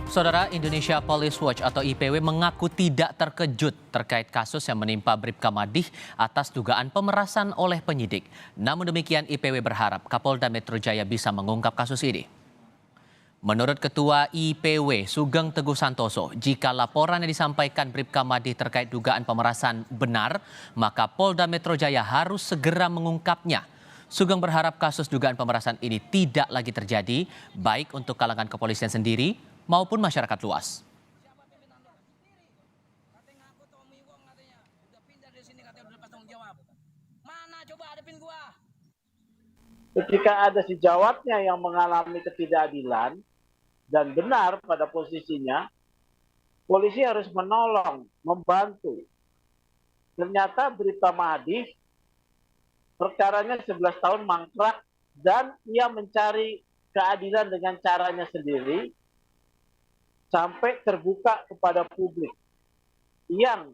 Saudara, Indonesia Police Watch atau IPW mengaku tidak terkejut terkait kasus yang menimpa Bribka Madih atas dugaan pemerasan oleh penyidik. Namun demikian, IPW berharap Kapolda Metro Jaya bisa mengungkap kasus ini. Menurut Ketua IPW Sugeng Teguh Santoso, jika laporan yang disampaikan Bribka Madih terkait dugaan pemerasan benar, maka Polda Metro Jaya harus segera mengungkapnya. Sugeng berharap kasus dugaan pemerasan ini tidak lagi terjadi, baik untuk kalangan kepolisian sendiri maupun masyarakat luas. Ketika ada si jawabnya yang mengalami ketidakadilan dan benar pada posisinya, polisi harus menolong, membantu. Ternyata Bribka Madih perkaranya 11 tahun mangkrak dan ia mencari keadilan dengan caranya sendiri sampai terbuka kepada publik yang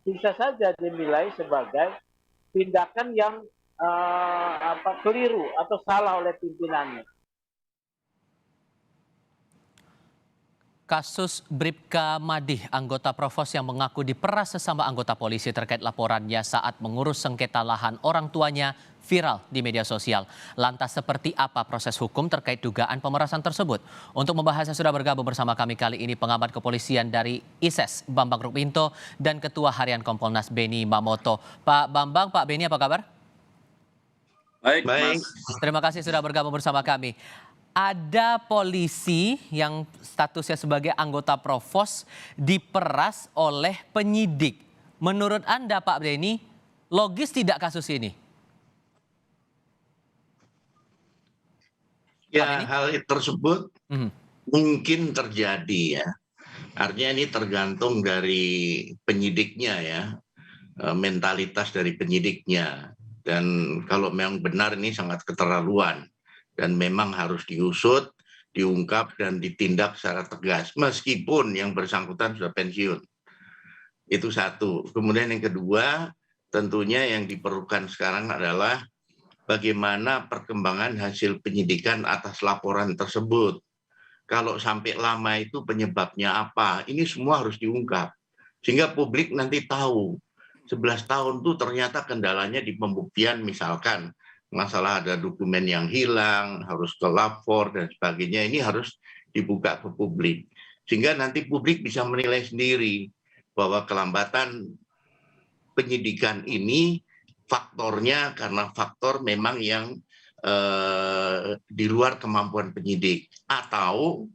bisa saja dinilai sebagai tindakan yang keliru atau salah oleh pimpinannya. Kasus Bribka Madih, anggota Provos yang mengaku diperas sesama anggota polisi terkait laporannya saat mengurus sengketa lahan orang tuanya viral di media sosial. Lantas seperti apa proses hukum terkait dugaan pemerasan tersebut? Untuk membahasnya sudah bergabung bersama kami kali ini pengamat kepolisian dari ISES Bambang Rukminto dan Ketua Harian Kompolnas Beni Mamoto. Pak Bambang, Pak Beni apa kabar? Baik, Mas. Terima kasih sudah bergabung bersama kami. Ada polisi yang statusnya sebagai anggota Provos diperas oleh penyidik. Menurut Anda, Pak Beni, logis tidak kasus ini? Ya, hal tersebut mungkin terjadi ya. Artinya ini tergantung dari penyidiknya ya, mentalitas dari penyidiknya. Dan kalau memang benar ini sangat keterlaluan. Dan memang harus diusut, diungkap, dan ditindak secara tegas. Meskipun yang bersangkutan sudah pensiun. Itu satu. Kemudian yang kedua, tentunya yang diperlukan sekarang adalah bagaimana perkembangan hasil penyidikan atas laporan tersebut. Kalau sampai lama itu penyebabnya apa, ini semua harus diungkap. Sehingga publik nanti tahu, 11 tahun itu ternyata kendalanya di pembuktian misalkan, masalah ada dokumen yang hilang, harus ke lapor dan sebagainya, ini harus dibuka ke publik. Sehingga nanti publik bisa menilai sendiri bahwa kelambatan penyidikan ini faktornya karena faktor memang yang di luar kemampuan penyidik. Atau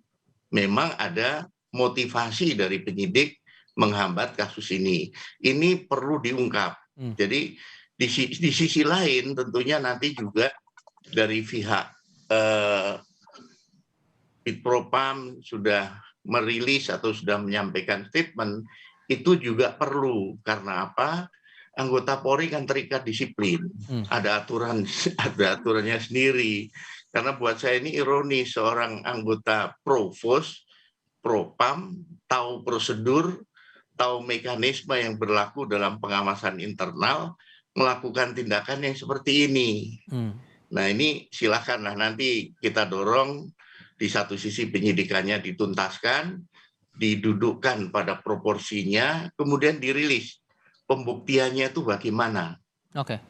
memang ada motivasi dari penyidik menghambat kasus ini. Ini perlu diungkap. Jadi di sisi lain tentunya nanti juga dari pihak Bitpropam sudah merilis atau sudah menyampaikan statement, itu juga perlu. Karena apa? Anggota Polri kan terikat disiplin. Ada aturannya sendiri. Karena buat saya ini ironis, seorang anggota Provos, Propam, tahu prosedur, tahu mekanisme yang berlaku dalam pengawasan internal, melakukan tindakan yang seperti ini. Nah ini silakanlah nanti kita dorong di satu sisi penyidikannya dituntaskan, didudukkan pada proporsinya, kemudian dirilis pembuktiannya itu bagaimana.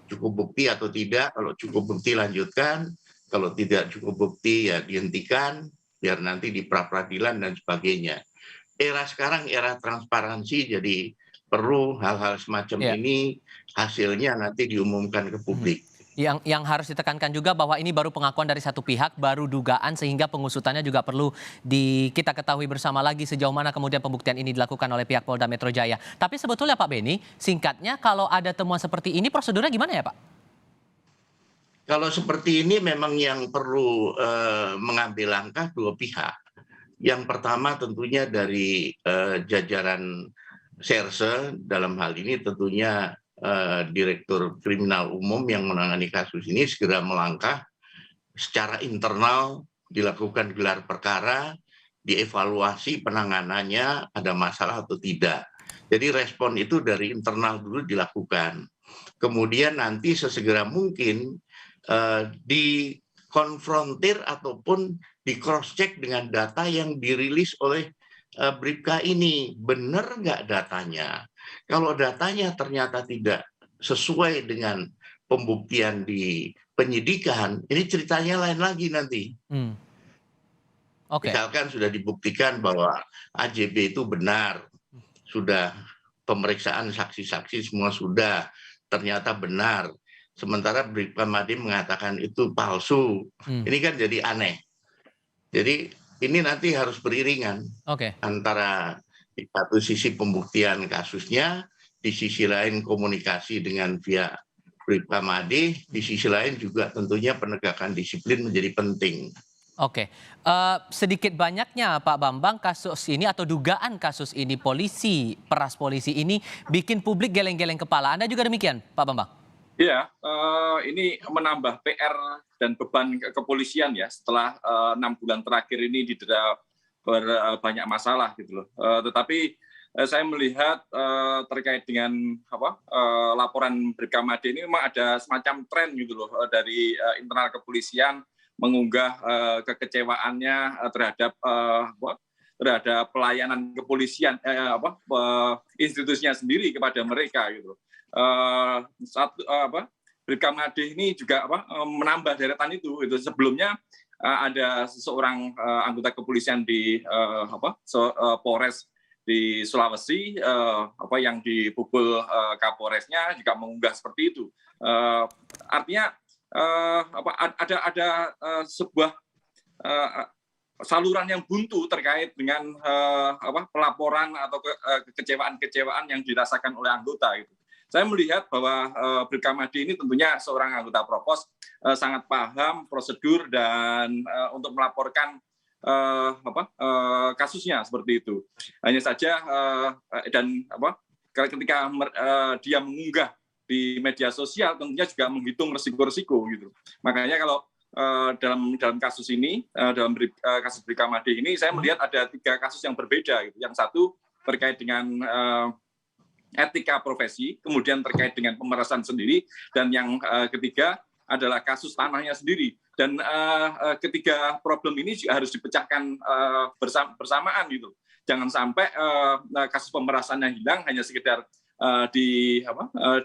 Cukup bukti atau tidak, kalau cukup bukti lanjutkan, kalau tidak cukup bukti ya dihentikan, biar nanti di pra-peradilan dan sebagainya. Era sekarang era transparansi, jadi perlu hal-hal semacam ini hasilnya nanti diumumkan ke publik. Yang harus ditekankan juga bahwa ini baru pengakuan dari satu pihak, baru dugaan, sehingga pengusutannya juga perlu kita ketahui bersama lagi sejauh mana kemudian pembuktian ini dilakukan oleh pihak Polda Metro Jaya. Tapi sebetulnya Pak Beni, singkatnya kalau ada temuan seperti ini prosedurnya gimana ya Pak? Kalau seperti ini memang yang perlu mengambil langkah dua pihak. Yang pertama tentunya dari jajaran Serse, dalam hal ini tentunya Direktur Kriminal Umum yang menangani kasus ini segera melangkah secara internal, dilakukan gelar perkara, dievaluasi penanganannya ada masalah atau tidak. Jadi respon itu dari internal dulu dilakukan. Kemudian nanti sesegera mungkin dikonfrontir ataupun di cross check dengan data yang dirilis oleh Bribka ini. Benar nggak datanya? Kalau datanya ternyata tidak sesuai dengan pembuktian di penyidikan, ini ceritanya lain lagi nanti. Misalkan sudah dibuktikan bahwa AJB itu benar, sudah pemeriksaan saksi-saksi semua sudah, ternyata benar. Sementara Bribka Made mengatakan itu palsu. Ini kan jadi aneh. Jadi ini nanti harus beriringan antara di satu sisi pembuktian kasusnya, di sisi lain komunikasi dengan pihak Bribka Made, di sisi lain juga tentunya penegakan disiplin menjadi penting. Sedikit banyaknya Pak Bambang kasus ini atau dugaan kasus ini peras polisi ini bikin publik geleng-geleng kepala. Anda juga demikian Pak Bambang? Iya, ini menambah PR dan beban kepolisian ya setelah 6 bulan terakhir ini didera banyak masalah gitu loh. Tetapi saya melihat terkait dengan laporan Bribka Made ini memang ada semacam tren gitu loh dari internal kepolisian mengunggah kekecewaannya terhadap pelayanan kepolisian institusinya sendiri kepada mereka gitu. Bribka Made ini juga menambah deretan itu. Sebelumnya ada seseorang anggota kepolisian di Polres di Sulawesi yang dipukul Kapolresnya juga mengunggah seperti itu. Artinya ada sebuah saluran yang buntu terkait dengan pelaporan atau kekecewaan yang dirasakan oleh anggota gitu. Saya melihat bahwa Bribka Made ini tentunya seorang anggota Provos sangat paham prosedur dan untuk melaporkan kasusnya seperti itu. Hanya saja ketika dia mengunggah di media sosial tentunya juga menghitung resiko-resiko gitu. Makanya kalau dalam kasus ini, dalam kasus Bribka Made ini, saya melihat ada 3 kasus yang berbeda gitu. Yang satu terkait dengan etika profesi, kemudian terkait dengan pemerasan sendiri, dan yang ketiga adalah kasus tanahnya sendiri. Dan ketiga problem ini juga harus dipecahkan bersamaan gitu. Jangan sampai kasus pemerasannya hilang hanya sekedar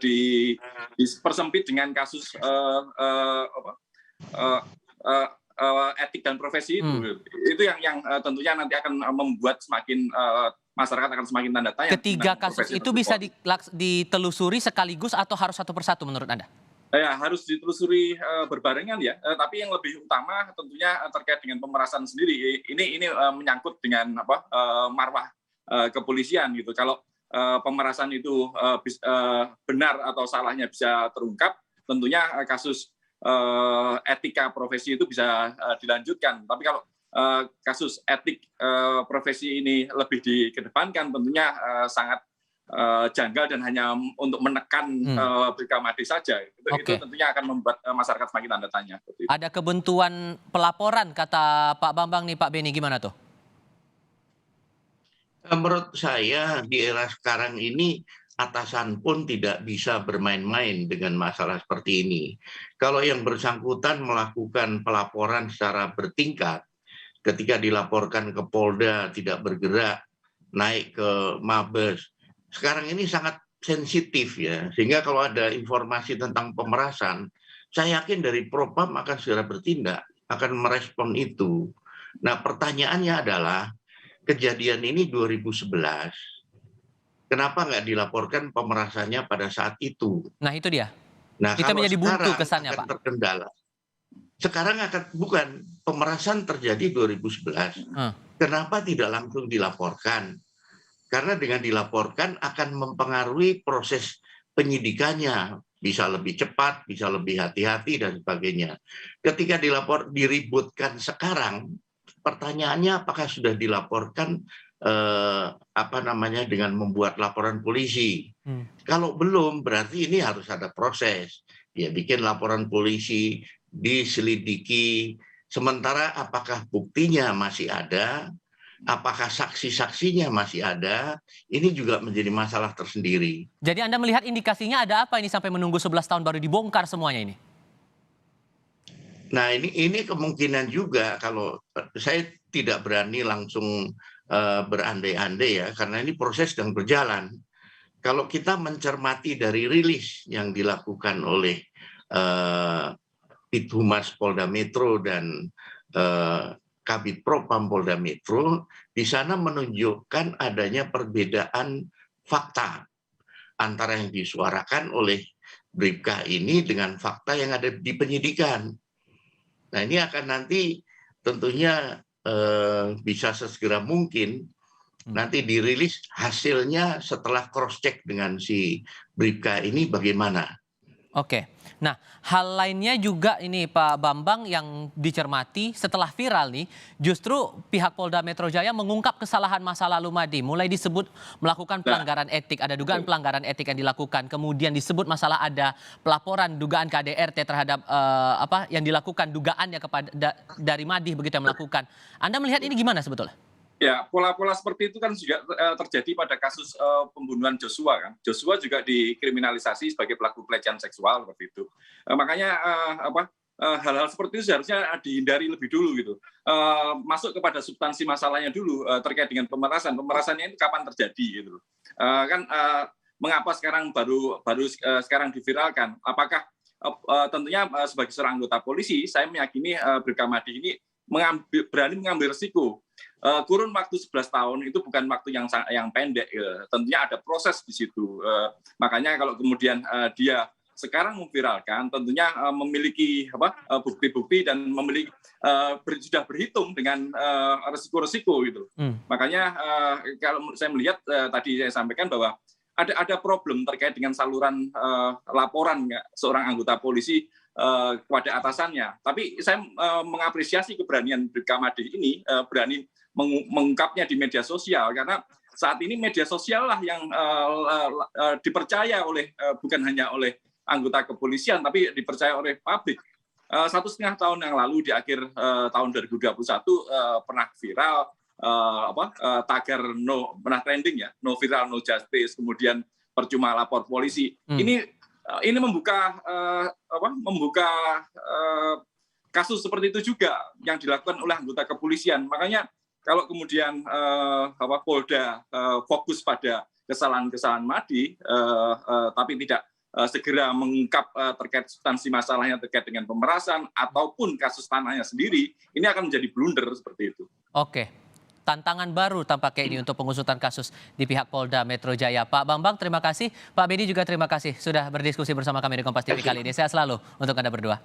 dipersempit dengan kasus etik dan profesi itu. Itu yang tentunya nanti akan membuat semakin masyarakat akan semakin tanda tanya. Ketiga kasus itu bisa ditelusuri sekaligus atau harus satu persatu menurut Anda? Ya, harus ditelusuri berbarengan ya. Tapi yang lebih utama tentunya terkait dengan pemerasan sendiri. Ini menyangkut dengan marwah kepolisian gitu. Kalau pemerasan itu benar atau salahnya bisa terungkap, tentunya kasus etika profesi itu bisa dilanjutkan. Tapi kalau kasus etik profesi ini lebih dikedepankan, tentunya sangat janggal dan hanya untuk menekan Bribka Made saja. Itu tentunya akan membuat masyarakat semakin tanda tanya. Ada kebuntuan pelaporan kata Pak Bambang nih, Pak Beni, gimana tuh? Menurut saya di era sekarang ini atasan pun tidak bisa bermain-main dengan masalah seperti ini. Kalau yang bersangkutan melakukan pelaporan secara bertingkat, ketika dilaporkan ke Polda tidak bergerak, naik ke Mabes. Sekarang ini sangat sensitif ya, sehingga kalau ada informasi tentang pemerasan, saya yakin dari Propam akan segera bertindak, akan merespon itu. Nah, pertanyaannya adalah, kejadian ini 2011, kenapa nggak dilaporkan pemerasannya pada saat itu? Nah, itu dia. Nah, kita menjadi buntu kesannya, akan Pak. Terkendala. Sekarang bukan, pemerasan terjadi 2011. Kenapa tidak langsung dilaporkan? Karena dengan dilaporkan akan mempengaruhi proses penyidikannya, bisa lebih cepat, bisa lebih hati-hati dan sebagainya. Ketika diributkan sekarang, pertanyaannya apakah sudah dilaporkan dengan membuat laporan polisi? Kalau belum, berarti ini harus ada proses. Ya, bikin laporan polisi, diselidiki, sementara apakah buktinya masih ada, apakah saksi-saksinya masih ada, ini juga menjadi masalah tersendiri. Jadi Anda melihat indikasinya ada apa ini sampai menunggu 11 tahun baru dibongkar semuanya ini? Nah, ini kemungkinan juga kalau saya tidak berani langsung berandai-andai ya, karena ini proses sedang berjalan. Kalau kita mencermati dari rilis yang dilakukan oleh Bithumas Polda Metro dan Kabid Propam Polda Metro, di sana menunjukkan adanya perbedaan fakta antara yang disuarakan oleh Bribka ini dengan fakta yang ada di penyidikan. Nah, ini akan nanti tentunya bisa sesegera mungkin nanti dirilis hasilnya setelah cross check dengan si Bribka ini bagaimana. Oke. Nah, hal lainnya juga ini Pak Bambang yang dicermati setelah viral nih, justru pihak Polda Metro Jaya mengungkap kesalahan masa lalu Madi. Mulai disebut melakukan pelanggaran etik, ada dugaan pelanggaran etik yang dilakukan. Kemudian disebut masalah ada pelaporan dugaan KDRT terhadap yang dilakukan dugaannya kepada dari Madi begitu yang melakukan. Anda melihat ini gimana sebetulnya? Ya, pola-pola seperti itu kan juga terjadi pada kasus pembunuhan Joshua kan. Joshua juga dikriminalisasi sebagai pelaku pelecehan seksual seperti itu. Makanya hal-hal seperti itu seharusnya dihindari lebih dulu gitu. Masuk kepada substansi masalahnya dulu terkait dengan pemerasan. Pemerasannya itu kapan terjadi gitu. Mengapa sekarang baru sekarang diviralkan? Apakah tentunya sebagai seorang anggota polisi, saya meyakini Bribka Madi ini berani mengambil risiko. Kurun waktu 11 tahun itu bukan waktu yang pendek. Tentunya ada proses di situ. Makanya kalau kemudian dia sekarang memviralkan, tentunya memiliki bukti-bukti dan memiliki sudah berhitung dengan resiko-resiko gitu. Makanya kalau saya melihat tadi saya sampaikan bahwa ada problem terkait dengan saluran laporan seorang anggota polisi kepada atasannya. Tapi saya mengapresiasi keberanian Bribka Madi ini berani mengungkapnya di media sosial, karena saat ini media sosial lah yang dipercaya oleh bukan hanya oleh anggota kepolisian, tapi dipercaya oleh publik. 1,5 tahun yang lalu di akhir tahun 2021 pernah viral tagar pernah trending ya, no viral no justice, kemudian percuma lapor polisi. Ini membuka kasus seperti itu juga yang dilakukan oleh anggota kepolisian. Makanya kalau kemudian Polda fokus pada kesalahan-kesalahan Madi, tapi tidak segera mengungkap terkait substansi masalahnya terkait dengan pemerasan ataupun kasus tanahnya sendiri, ini akan menjadi blunder seperti itu. Oke. Tantangan baru tampaknya ini untuk pengusutan kasus di pihak Polda Metro Jaya. Pak Bambang, terima kasih. Pak Bedi juga terima kasih sudah berdiskusi bersama kami di Kompas TV kali ini. Sehat selalu untuk Anda berdua.